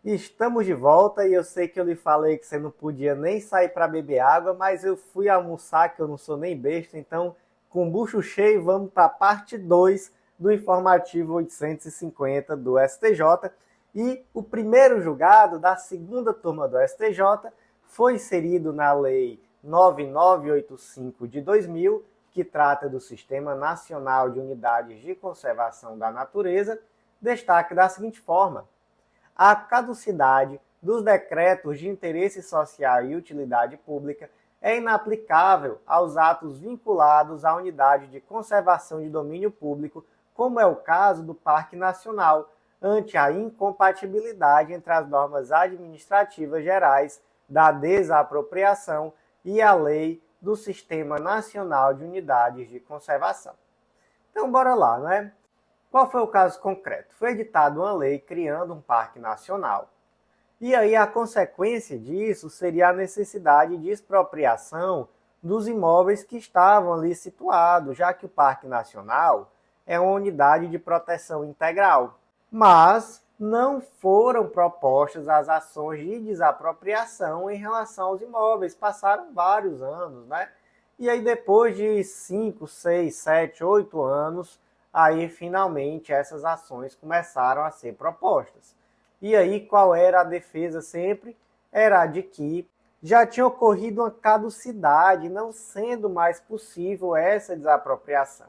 Estamos de volta e eu sei que eu lhe falei que você não podia nem sair para beber água, mas eu fui almoçar, que eu não sou nem besta, então com bucho cheio vamos para a parte 2 do informativo 850 do STJ. E o primeiro julgado da segunda turma do STJ foi inserido na Lei 9985 de 2000, que trata do Sistema Nacional de Unidades de Conservação da Natureza. Destaque da seguinte forma: a caducidade dos decretos de interesse social e utilidade pública é inaplicável aos atos vinculados à unidade de conservação de domínio público, como é o caso do Parque Nacional, ante a incompatibilidade entre as normas administrativas gerais da desapropriação e a lei do Sistema Nacional de Unidades de Conservação. Então, bora lá, não é? Qual foi o caso concreto? Foi editada uma lei criando um parque nacional. E aí a consequência disso seria a necessidade de expropriação dos imóveis que estavam ali situados, já que o Parque Nacional é uma unidade de proteção integral. Mas não foram propostas as ações de desapropriação em relação aos imóveis. Passaram vários anos, né? E aí depois de 5, 6, 7, 8 anos, aí finalmente essas ações começaram a ser propostas. E aí qual era a defesa sempre? Era a de que já tinha ocorrido uma caducidade, não sendo mais possível essa desapropriação.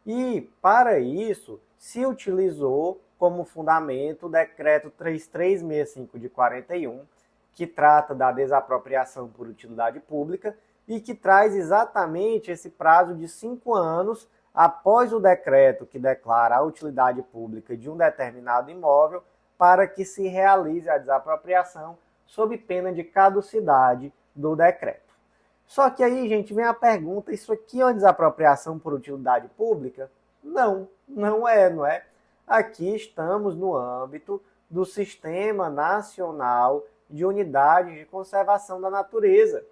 E para isso se utilizou como fundamento o decreto 3365 de 41, que trata da desapropriação por utilidade pública e que traz exatamente esse prazo de 5 anos após o decreto que declara a utilidade pública de um determinado imóvel para que se realize a desapropriação sob pena de caducidade do decreto. Só que aí, gente, vem a pergunta: isso aqui é uma desapropriação por utilidade pública? Não, não é. Aqui estamos no âmbito do Sistema Nacional de Unidades de Conservação da Natureza.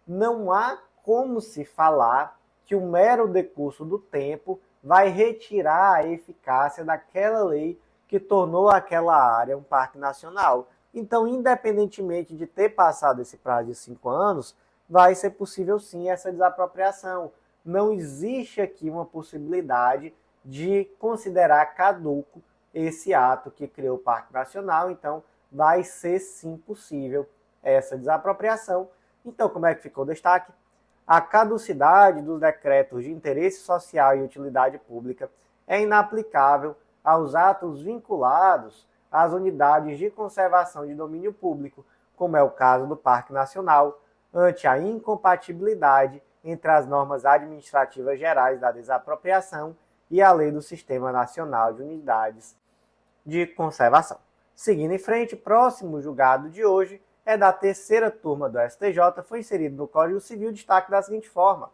Não há como se falar que o mero decurso do tempo vai retirar a eficácia daquela lei que tornou aquela área um parque nacional. Então, independentemente de ter passado esse prazo de 5 anos, vai ser possível sim essa desapropriação. Não existe aqui uma possibilidade de considerar caduco esse ato que criou o Parque Nacional, então vai ser sim possível essa desapropriação. Então, como é que ficou o destaque? A caducidade dos decretos de interesse social e utilidade pública é inaplicável aos atos vinculados às unidades de conservação de domínio público, como é o caso do Parque Nacional, ante a incompatibilidade entre as normas administrativas gerais da desapropriação e a lei do Sistema Nacional de Unidades de Conservação. Seguindo em frente, próximo julgado de hoje é da terceira turma do STJ, foi inserido no Código Civil destaque da seguinte forma: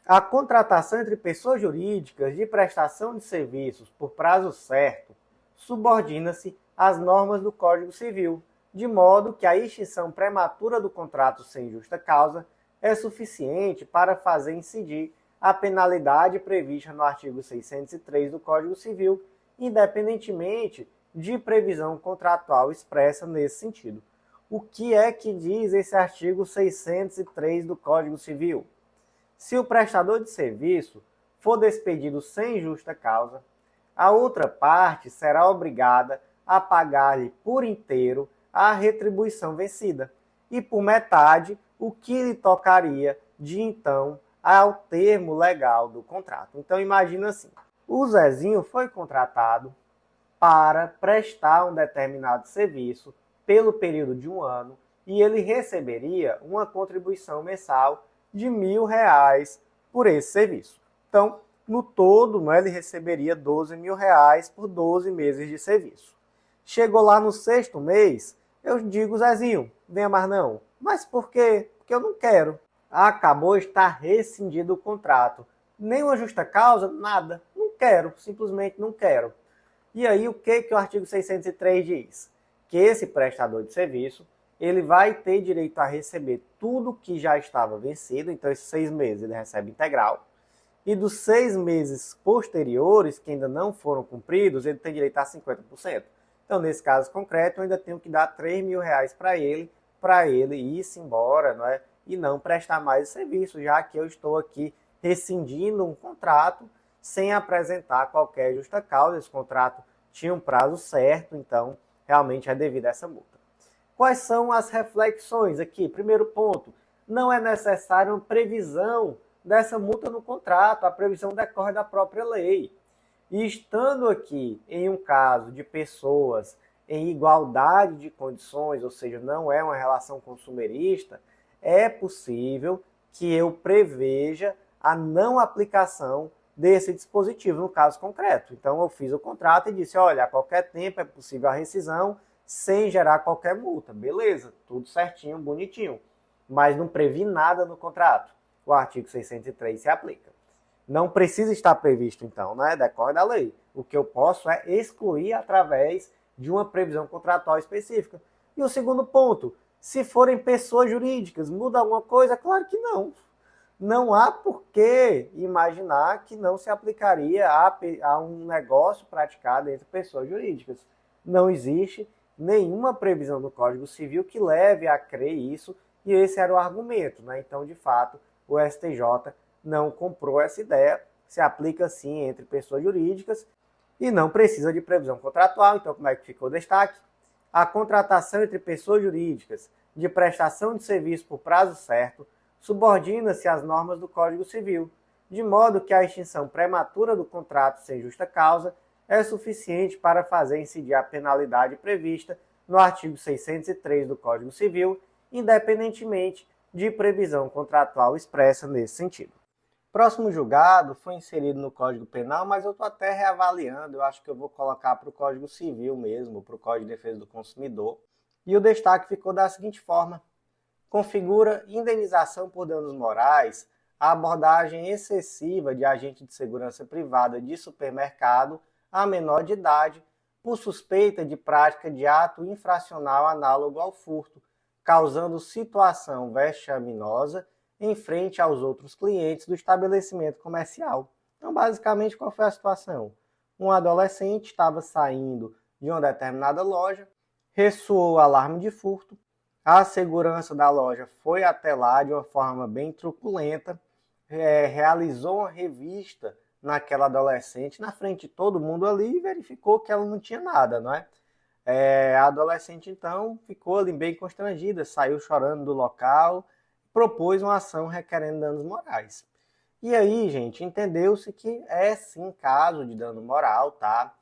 a contratação entre pessoas jurídicas de prestação de serviços por prazo certo subordina-se às normas do Código Civil, de modo que a extinção prematura do contrato sem justa causa é suficiente para fazer incidir a penalidade prevista no artigo 603 do Código Civil, independentemente de previsão contratual expressa nesse sentido. O que é que diz esse artigo 603 do Código Civil? Se o prestador de serviço for despedido sem justa causa, a outra parte será obrigada a pagar-lhe por inteiro a retribuição vencida e por metade o que lhe tocaria de então ao termo legal do contrato. Então imagina assim: o Zezinho foi contratado para prestar um determinado serviço pelo período de 1 ano e ele receberia uma contribuição mensal de R$1.000 por esse serviço. Então, no todo, ele receberia R$12.000 por 12 meses de serviço. Chegou lá no 6º mês, eu digo: Zezinho, venha mais não. Mas por quê? Porque eu não quero. Acabou de estar rescindido o contrato. Nenhuma justa causa, nada. Não quero, simplesmente não quero. E aí o que o artigo 603 diz? Que esse prestador de serviço ele vai ter direito a receber tudo que já estava vencido, então esses 6 meses ele recebe integral, e dos 6 meses posteriores, que ainda não foram cumpridos, ele tem direito a 50%. Então, nesse caso concreto, eu ainda tenho que dar R$ 3.000 para ele ir-se embora, não é? E não prestar mais o serviço, já que eu estou aqui rescindindo um contrato sem apresentar qualquer justa causa. Esse contrato tinha um prazo certo, então realmente é devido a essa multa. Quais são as reflexões aqui? Primeiro ponto, não é necessária uma previsão dessa multa no contrato, a previsão decorre da própria lei. E estando aqui em um caso de pessoas em igualdade de condições, ou seja, não é uma relação consumerista, é possível que eu preveja a não aplicação desse dispositivo no caso concreto. Então eu fiz o contrato e disse, olha, a qualquer tempo é possível a rescisão sem gerar qualquer multa. Beleza, tudo certinho, bonitinho. Mas não previ nada no contrato. O artigo 603 se aplica. Não precisa estar previsto, então, né? Decorre da lei. O que eu posso é excluir através de uma previsão contratual específica. E o segundo ponto, se forem pessoas jurídicas, muda alguma coisa? Claro que não. Não há por que imaginar que não se aplicaria a um negócio praticado entre pessoas jurídicas. Não existe nenhuma previsão no Código Civil que leve a crer isso, e esse era o argumento, né? Então, de fato, o STJ não comprou essa ideia, se aplica sim entre pessoas jurídicas e não precisa de previsão contratual. Então, como é que ficou o destaque? A contratação entre pessoas jurídicas de prestação de serviço por prazo certo subordina-se às normas do Código Civil, de modo que a extinção prematura do contrato sem justa causa é suficiente para fazer incidir a penalidade prevista no artigo 603 do Código Civil, independentemente de previsão contratual expressa nesse sentido. Próximo julgado foi inserido no Código Penal, mas eu estou até reavaliando, eu acho que eu vou colocar para o Código Civil mesmo, para o Código de Defesa do Consumidor. E o destaque ficou da seguinte forma: configura indenização por danos morais a abordagem excessiva de agente de segurança privada de supermercado a menor de idade por suspeita de prática de ato infracional análogo ao furto, causando situação vexaminosa em frente aos outros clientes do estabelecimento comercial. Então, basicamente, qual foi a situação? Um adolescente estava saindo de uma determinada loja, ressoou o alarme de furto, a segurança da loja foi até lá de uma forma bem truculenta, realizou uma revista naquela adolescente, na frente de todo mundo ali, e verificou que ela não tinha nada, não é? A adolescente, então, ficou ali bem constrangida, saiu chorando do local, propôs uma ação requerendo danos morais. E aí, gente, entendeu-se que é sim caso de dano moral, tá?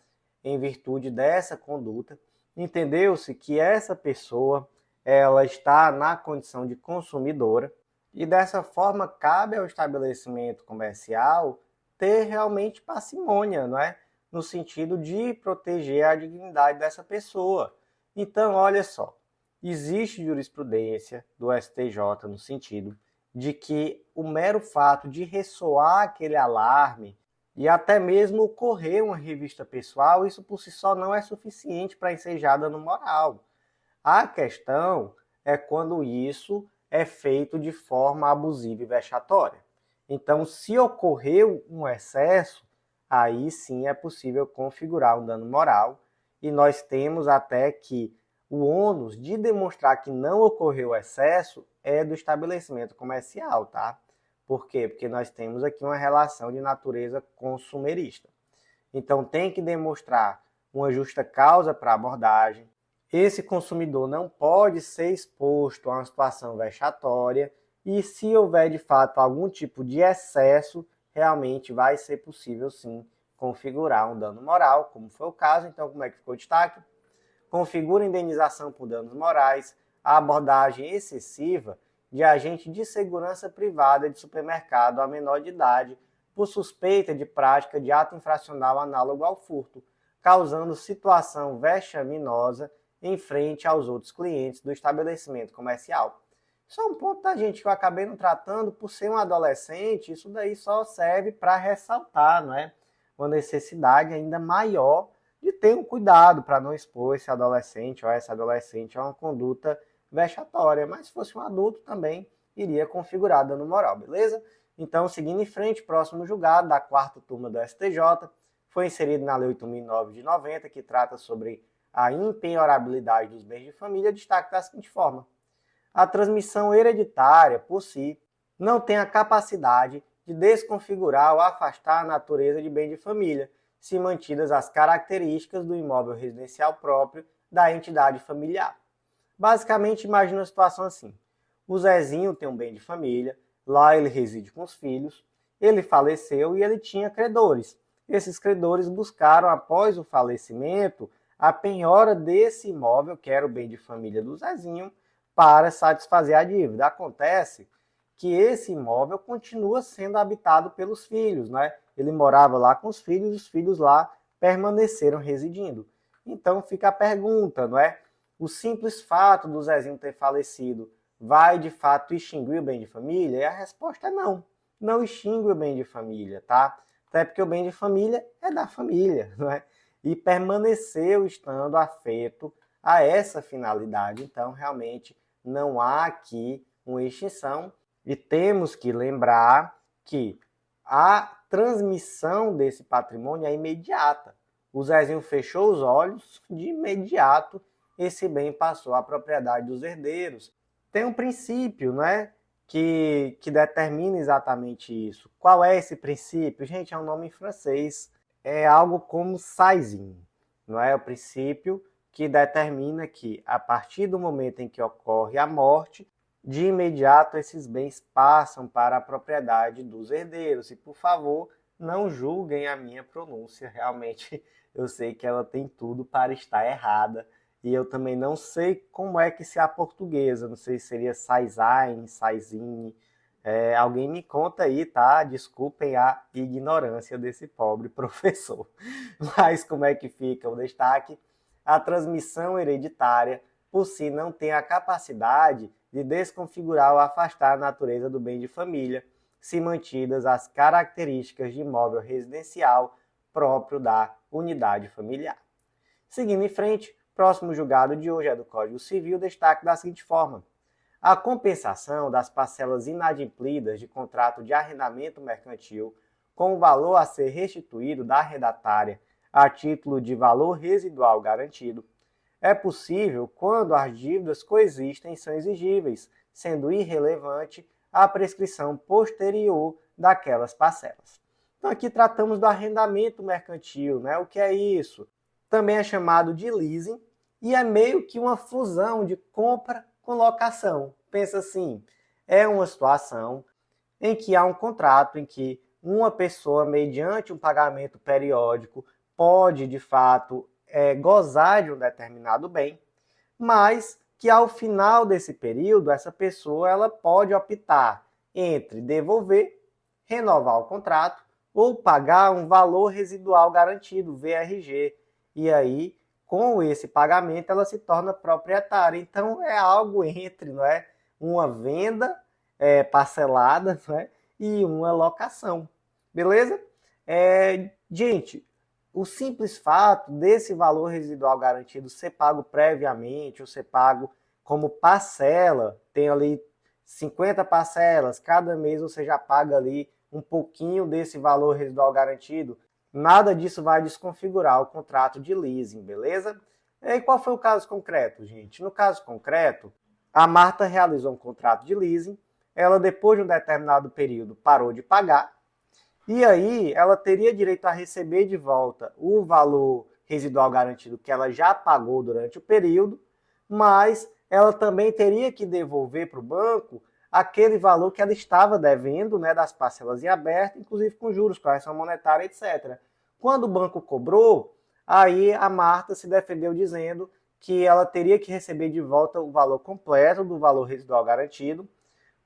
Em virtude dessa conduta, entendeu-se que essa pessoa, ela está na condição de consumidora e dessa forma cabe ao estabelecimento comercial ter realmente parcimônia, não é? No sentido de proteger a dignidade dessa pessoa. Então, olha só, existe jurisprudência do STJ no sentido de que o mero fato de ressoar aquele alarme e até mesmo ocorrer uma revista pessoal, isso por si só não é suficiente para ensejar dano moral. A questão é quando isso é feito de forma abusiva e vexatória. Então, se ocorreu um excesso, aí sim é possível configurar um dano moral, e nós temos até que o ônus de demonstrar que não ocorreu excesso é do estabelecimento comercial, tá? Por quê? Porque nós temos aqui uma relação de natureza consumerista. Então, tem que demonstrar uma justa causa para a abordagem. Esse consumidor não pode ser exposto a uma situação vexatória e, se houver de fato algum tipo de excesso, realmente vai ser possível sim configurar um dano moral, como foi o caso. Então, como é que ficou o destaque? Configura indenização por danos morais a abordagem excessiva de agente de segurança privada de supermercado a menor de idade por suspeita de prática de ato infracional análogo ao furto, causando situação vexaminosa em frente aos outros clientes do estabelecimento comercial. Só um ponto da gente que eu acabei não tratando, por ser um adolescente, isso daí só serve para ressaltar, não é? Uma necessidade ainda maior de ter um cuidado para não expor esse adolescente ou essa adolescente a uma conduta vexatória. Mas se fosse um adulto também iria configurar dano moral, beleza? Então, seguindo em frente, próximo julgado da 4ª turma do STJ, foi inserido na Lei 8.009 de 90, que trata sobre a impenhorabilidade dos bens de família, destaca da seguinte forma: a transmissão hereditária, por si, não tem a capacidade de desconfigurar ou afastar a natureza de bem de família, se mantidas as características do imóvel residencial próprio da entidade familiar. Basicamente, imagina uma situação assim: o Zezinho tem um bem de família, lá ele reside com os filhos, ele faleceu e ele tinha credores. Esses credores buscaram, após o falecimento, a penhora desse imóvel, que era o bem de família do Zezinho, para satisfazer a dívida. Acontece que esse imóvel continua sendo habitado pelos filhos, né? Ele morava lá com os filhos lá permaneceram residindo. Então fica a pergunta, não é? O simples fato do Zezinho ter falecido vai de fato extinguir o bem de família? E a resposta é não. Não extingue o bem de família, tá? Até porque o bem de família é da família, não é? E permaneceu estando afeto a essa finalidade. Então, realmente, não há aqui uma extinção. E temos que lembrar que a transmissão desse patrimônio é imediata. O Zezinho fechou os olhos, de imediato esse bem passou à propriedade dos herdeiros. Tem um princípio, né, que determina exatamente isso. Qual é esse princípio? Gente, é um nome em francês. É algo como saisine, não é? O princípio que determina que, a partir do momento em que ocorre a morte, de imediato esses bens passam para a propriedade dos herdeiros. E, por favor, não julguem a minha pronúncia. Realmente, eu sei que ela tem tudo para estar errada. E eu também não sei como é que se aportuguesa. Não sei se seria saisine, saisine. Alguém me conta aí, tá? Desculpem a ignorância desse pobre professor. Mas como é que fica o destaque? A transmissão hereditária, por si, não tem a capacidade de desconfigurar ou afastar a natureza do bem de família, se mantidas as características de imóvel residencial próprio da unidade familiar. Seguindo em frente, próximo julgado de hoje é do Código Civil, destaque da seguinte forma: a compensação das parcelas inadimplidas de contrato de arrendamento mercantil com o valor a ser restituído da arrendatária a título de valor residual garantido é possível quando as dívidas coexistem e são exigíveis, sendo irrelevante a prescrição posterior daquelas parcelas. Então aqui tratamos do arrendamento mercantil, né? O que é isso? Também é chamado de leasing e é meio que uma fusão de compra com locação. Pensa assim, é uma situação em que há um contrato em que uma pessoa, mediante um pagamento periódico, pode, de fato, gozar de um determinado bem, mas que ao final desse período, essa pessoa ela pode optar entre devolver, renovar o contrato ou pagar um valor residual garantido, VRG. E aí, com esse pagamento, ela se torna proprietária. Então, é algo entre, não é, uma venda parcelada, não é, e uma locação. Beleza? Gente, o simples fato desse valor residual garantido ser pago previamente, ou ser pago como parcela, tem ali 50 parcelas, cada mês você já paga ali um pouquinho desse valor residual garantido, nada disso vai desconfigurar o contrato de leasing, beleza? E qual foi o caso concreto, gente? No caso concreto, a Marta realizou um contrato de leasing, ela depois de um determinado período parou de pagar, e aí ela teria direito a receber de volta o valor residual garantido que ela já pagou durante o período, mas ela também teria que devolver para o banco aquele valor que ela estava devendo, né, das parcelas em aberto, inclusive com juros, correção monetária, etc. Quando o banco cobrou, aí a Marta se defendeu dizendo que ela teria que receber de volta o valor completo do valor residual garantido,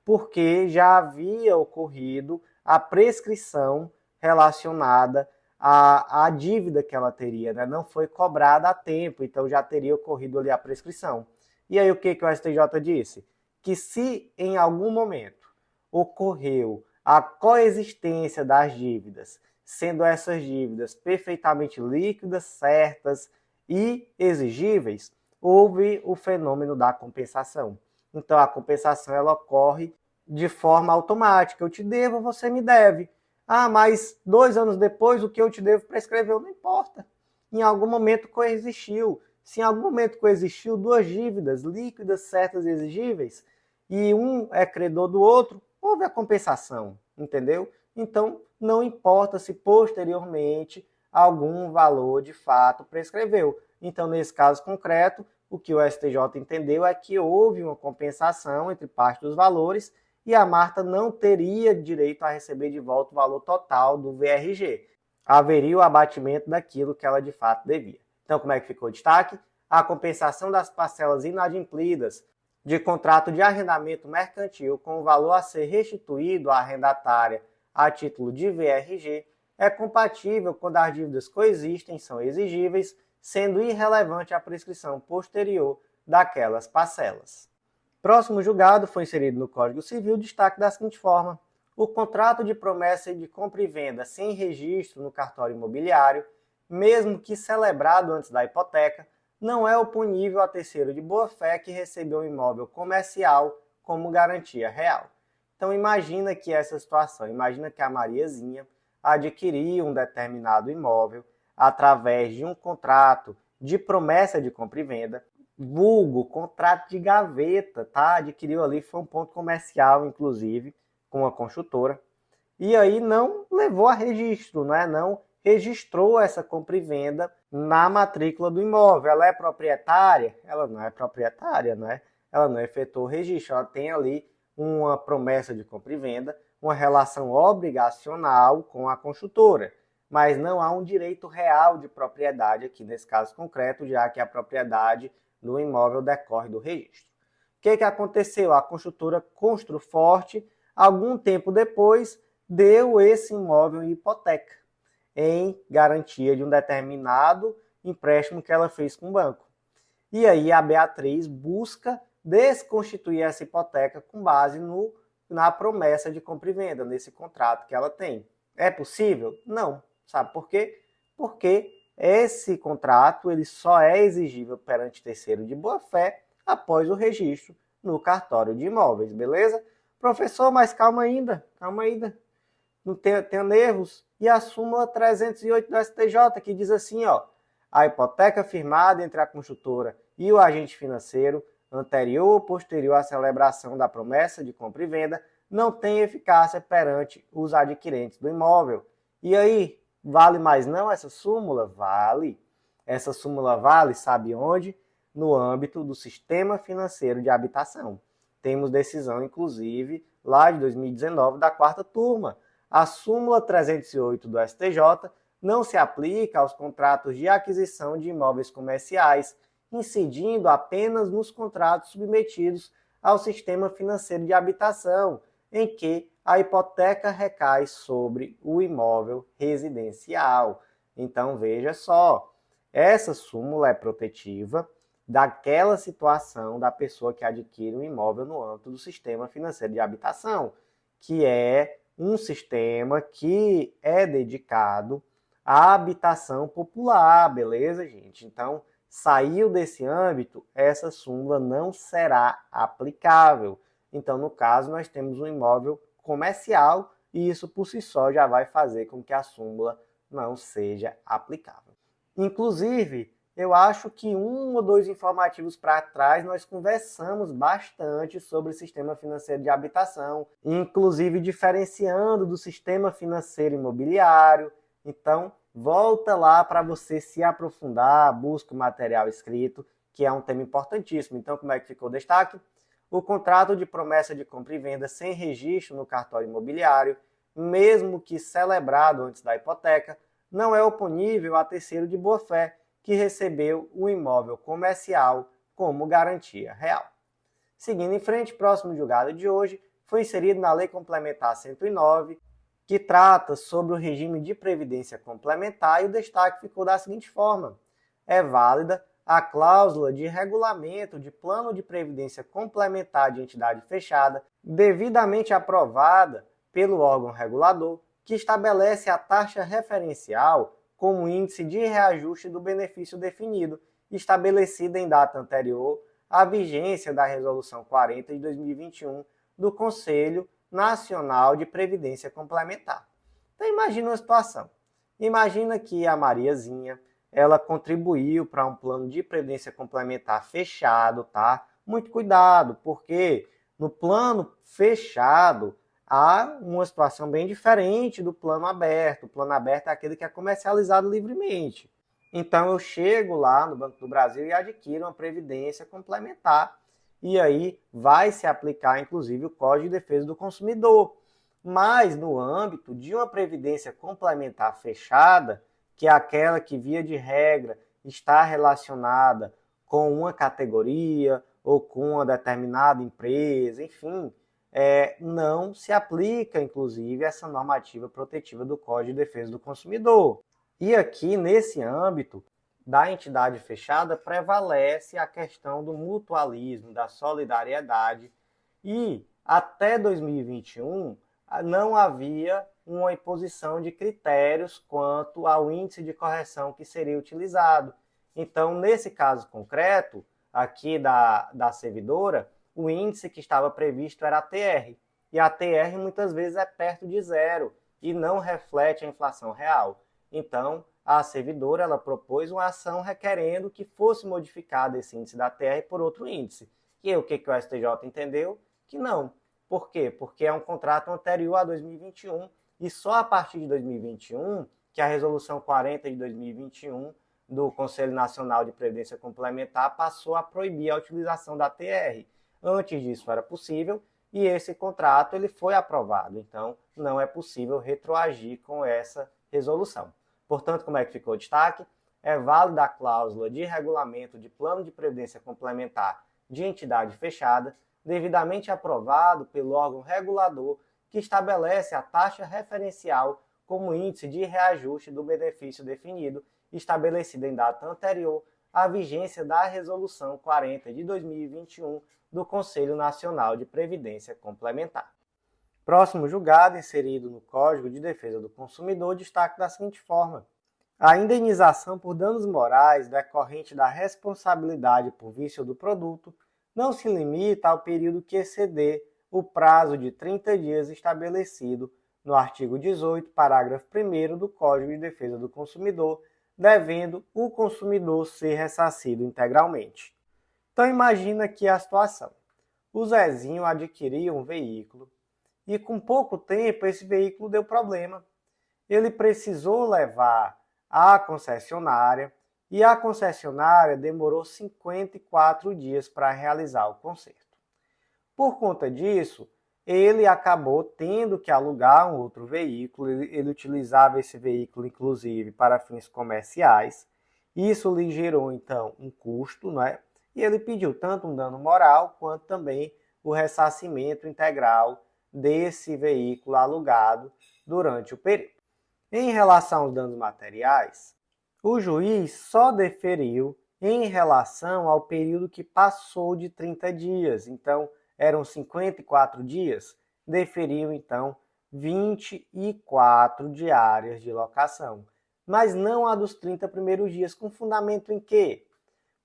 porque já havia ocorrido a prescrição relacionada à dívida que ela teria, né? Não foi cobrada a tempo, então já teria ocorrido ali a prescrição. E aí o que o STJ disse? Que se em algum momento ocorreu a coexistência das dívidas, sendo essas dívidas perfeitamente líquidas, certas e exigíveis, houve o fenômeno da compensação. Então a compensação ela ocorre de forma automática. Eu te devo, você me deve. Ah, mas 2 anos depois o que eu te devo prescreveu, não importa. Em algum momento coexistiu, Se em algum momento coexistiu duas dívidas líquidas certas e exigíveis, e um é credor do outro, houve a compensação, entendeu? Então, não importa se posteriormente algum valor de fato prescreveu. Então, nesse caso concreto, o que o STJ entendeu é que houve uma compensação entre parte dos valores e a Marta não teria direito a receber de volta o valor total do VRG. Haveria o abatimento daquilo que ela de fato devia. Então, como é que ficou o destaque? A compensação das parcelas inadimplidas de contrato de arrendamento mercantil com o valor a ser restituído à arrendatária a título de VRG é compatível quando as dívidas coexistem, são exigíveis, sendo irrelevante a prescrição posterior daquelas parcelas. Próximo julgado foi inserido no Código Civil destaque da seguinte forma: o contrato de promessa de compra e venda sem registro no cartório imobiliário, mesmo que celebrado antes da hipoteca, não é oponível a terceiro de boa-fé que recebeu um imóvel comercial como garantia real. Então imagina que essa situação, imagina que a Mariazinha adquiriu um determinado imóvel através de um contrato de promessa de compra e venda, vulgo contrato de gaveta, tá? Adquiriu ali, foi um ponto comercial, inclusive, com a construtora, e aí não levou a registro, né? Não registrou essa compra e venda na matrícula do imóvel. Ela é proprietária? Ela não é proprietária, né? Ela não efetuou o registro, ela tem ali uma promessa de compra e venda, uma relação obrigacional com a construtora, mas não há um direito real de propriedade aqui nesse caso concreto, já que a propriedade do imóvel decorre do registro. O que aconteceu? A construtora Construforte, algum tempo depois, deu esse imóvel em hipoteca, em garantia de um determinado empréstimo que ela fez com o banco. E aí a Beatriz busca desconstituir essa hipoteca com base na promessa de compra e venda, nesse contrato que ela tem. É possível? Não. Sabe por quê? Porque esse contrato ele só é exigível perante terceiro de boa-fé após o registro no cartório de imóveis, beleza? Professor, mas calma ainda. Não tenha nervos. E a súmula 308 do STJ, que diz assim, ó: a hipoteca firmada entre a construtora e o agente financeiro, anterior ou posterior à celebração da promessa de compra e venda, não tem eficácia perante os adquirentes do imóvel. E aí, vale mais não essa súmula? Vale. Essa súmula vale, sabe onde? No âmbito do sistema financeiro de habitação. Temos decisão, inclusive, lá de 2019, da quarta turma. A súmula 308 do STJ não se aplica aos contratos de aquisição de imóveis comerciais, incidindo apenas nos contratos submetidos ao sistema financeiro de habitação, em que a hipoteca recai sobre o imóvel residencial. Então, veja só, essa súmula é protetiva daquela situação da pessoa que adquire um imóvel no âmbito do sistema financeiro de habitação, que é um sistema que é dedicado à habitação popular, beleza, gente? Então, saiu desse âmbito, essa súmula não será aplicável. Então, no caso, nós temos um imóvel comercial e isso por si só já vai fazer com que a súmula não seja aplicável. Inclusive, eu acho que um ou dois informativos para trás nós conversamos bastante sobre o sistema financeiro de habitação, inclusive diferenciando do sistema financeiro imobiliário. Então, volta lá para você se aprofundar, busca o material escrito, que é um tema importantíssimo. Então, como é que ficou o destaque? O contrato de promessa de compra e venda sem registro no cartório imobiliário, mesmo que celebrado antes da hipoteca, não é oponível a terceiro de boa-fé que recebeu o imóvel comercial como garantia real. Seguindo em frente, próximo julgado de hoje foi inserido na Lei Complementar 109, que trata sobre o regime de previdência complementar, e o destaque ficou da seguinte forma: é válida a cláusula de regulamento de plano de previdência complementar de entidade fechada, devidamente aprovada pelo órgão regulador, que estabelece a taxa referencial como índice de reajuste do benefício definido, estabelecida em data anterior à vigência da Resolução 40 de 2021 do Conselho Nacional de Previdência Complementar. Então imagina uma situação. Imagina que a Mariazinha ela contribuiu para um plano de previdência complementar fechado, tá? Muito cuidado, porque no plano fechado há uma situação bem diferente do plano aberto. O plano aberto é aquele que é comercializado livremente. Então eu chego lá no Banco do Brasil e adquiro uma previdência complementar. E aí vai se aplicar, inclusive, o Código de Defesa do Consumidor. Mas no âmbito de uma previdência complementar fechada, que é aquela que, via de regra, está relacionada com uma categoria ou com uma determinada empresa, enfim, não se aplica, inclusive, essa normativa protetiva do Código de Defesa do Consumidor. E aqui, nesse âmbito da entidade fechada, prevalece a questão do mutualismo, da solidariedade, e até 2021 não havia uma imposição de critérios quanto ao índice de correção que seria utilizado. Então, nesse caso concreto, aqui da servidora, o índice que estava previsto era a TR. E a TR muitas vezes é perto de zero e não reflete a inflação real. Então, a servidora ela propôs uma ação requerendo que fosse modificado esse índice da TR por outro índice. E o que o STJ entendeu? Que não. Por quê? Porque é um contrato anterior a 2021 e só a partir de 2021 que a Resolução 40 de 2021 do Conselho Nacional de Previdência Complementar passou a proibir a utilização da TR. Antes disso era possível e esse contrato ele foi aprovado. Então, não é possível retroagir com essa resolução. Portanto, como é que ficou o destaque? É válida a cláusula de regulamento de plano de previdência complementar de entidade fechada, devidamente aprovado pelo órgão regulador que estabelece a taxa referencial como índice de reajuste do benefício definido, estabelecida em data anterior à vigência da Resolução 40 de 2021 do Conselho Nacional de Previdência Complementar. Próximo julgado, inserido no Código de Defesa do Consumidor, destaque da seguinte forma: a indenização por danos morais decorrente da responsabilidade por vício do produto não se limita ao período que exceder o prazo de 30 dias estabelecido no artigo 18, parágrafo 1º do Código de Defesa do Consumidor, devendo o consumidor ser ressarcido integralmente. Então imagina aqui a situação. O Zezinho adquiriu um veículo e com pouco tempo esse veículo deu problema. Ele precisou levar à concessionária e a concessionária demorou 54 dias para realizar o conserto. Por conta disso, ele acabou tendo que alugar um outro veículo, ele utilizava esse veículo inclusive para fins comerciais. Isso lhe gerou então um custo, né? E ele pediu tanto um dano moral quanto também o ressarcimento integral desse veículo alugado durante o período. Em relação aos danos materiais, o juiz só deferiu em relação ao período que passou de 30 dias. Então, eram 54 dias, deferiu então 24 diárias de locação. Mas não a dos 30 primeiros dias, com fundamento em quê?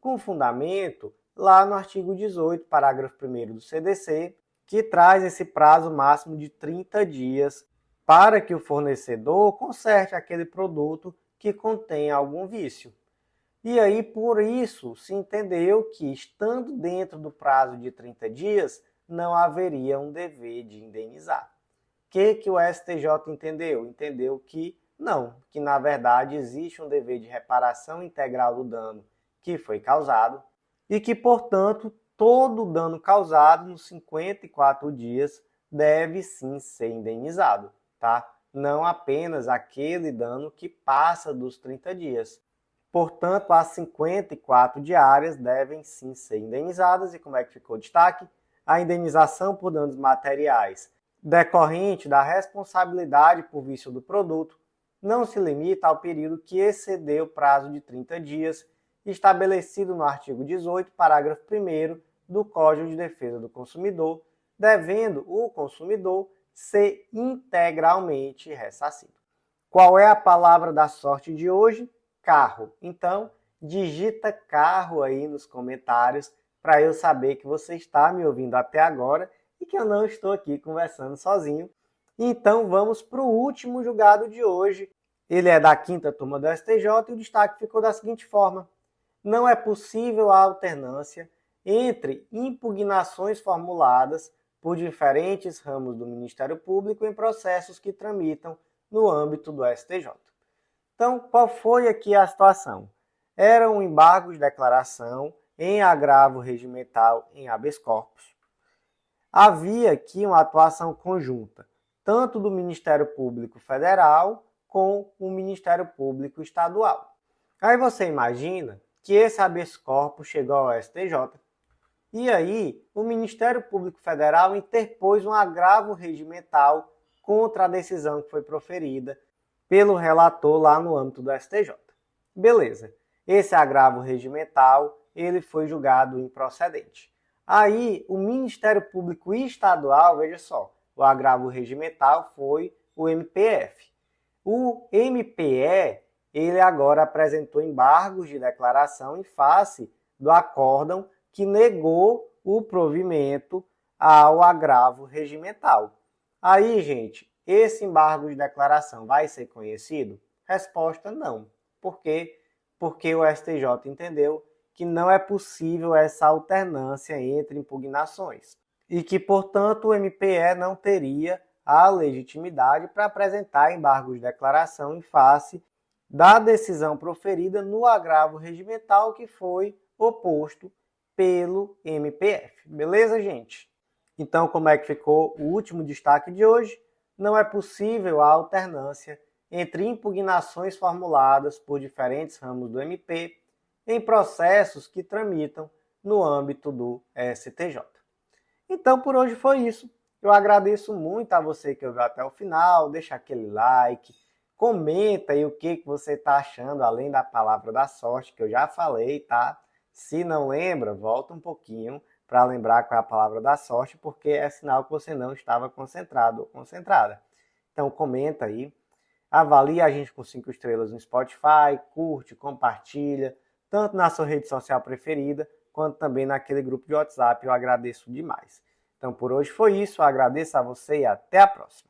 Com fundamento lá no artigo 18, parágrafo 1º do CDC, que traz esse prazo máximo de 30 dias para que o fornecedor conserte aquele produto que contém algum vício. E aí, por isso, se entendeu que, estando dentro do prazo de 30 dias, não haveria um dever de indenizar. O que o STJ entendeu? Entendeu que não, que na verdade existe um dever de reparação integral do dano que foi causado e que, portanto, todo dano causado nos 54 dias deve sim ser indenizado, tá? Não apenas aquele dano que passa dos 30 dias. Portanto, as 54 diárias devem sim ser indenizadas. E como é que ficou o destaque? A indenização por danos materiais decorrente da responsabilidade por vício do produto não se limita ao período que excedeu o prazo de 30 dias estabelecido no artigo 18, parágrafo 1º do Código de Defesa do Consumidor, devendo o consumidor ser integralmente ressarcido. Qual é a palavra da sorte de hoje? Carro. Então, digita carro aí nos comentários para eu saber que você está me ouvindo até agora e que eu não estou aqui conversando sozinho. Então, vamos para o último julgado de hoje, Ele é da 5ª turma do STJ e o destaque ficou da seguinte forma: não é possível a alternância entre impugnações formuladas por diferentes ramos do Ministério Público em processos que tramitam no âmbito do STJ. Então, qual foi aqui a situação? Era um embargo de declaração em agravo regimental em habeas corpus. Havia aqui uma atuação conjunta, tanto do Ministério Público Federal com o Ministério Público Estadual. Aí você imagina que esse habeas corpus chegou ao STJ, e aí o Ministério Público Federal interpôs um agravo regimental contra a decisão que foi proferida pelo relator lá no âmbito do STJ. Beleza. Esse agravo regimental, ele foi julgado improcedente. Aí, o Ministério Público Estadual, veja só, o agravo regimental foi o MPF. O MPE, ele agora apresentou embargos de declaração em face do acórdão que negou o provimento ao agravo regimental. Aí, gente, esse embargo de declaração vai ser conhecido? Resposta: não. Por quê? Porque o STJ entendeu que não é possível essa alternância entre impugnações e que, portanto, o MPE não teria a legitimidade para apresentar embargo de declaração em face da decisão proferida no agravo regimental que foi oposto pelo MPF. Beleza, gente? Então, como é que ficou o último destaque de hoje? Não é possível a alternância entre impugnações formuladas por diferentes ramos do MP em processos que tramitam no âmbito do STJ. Então, por hoje foi isso. Eu agradeço muito a você que ouviu até o final, deixa aquele like, comenta aí o que você está achando, além da palavra da sorte, que eu já falei, tá? Se não lembra, volta um pouquinho para lembrar qual é a palavra da sorte, porque é sinal que você não estava concentrado ou concentrada. Então, comenta aí. Avalie a gente com 5 estrelas no Spotify, curte, compartilha, tanto na sua rede social preferida, quanto também naquele grupo de WhatsApp. Eu agradeço demais. Então, por hoje foi isso. Eu agradeço a você e até a próxima.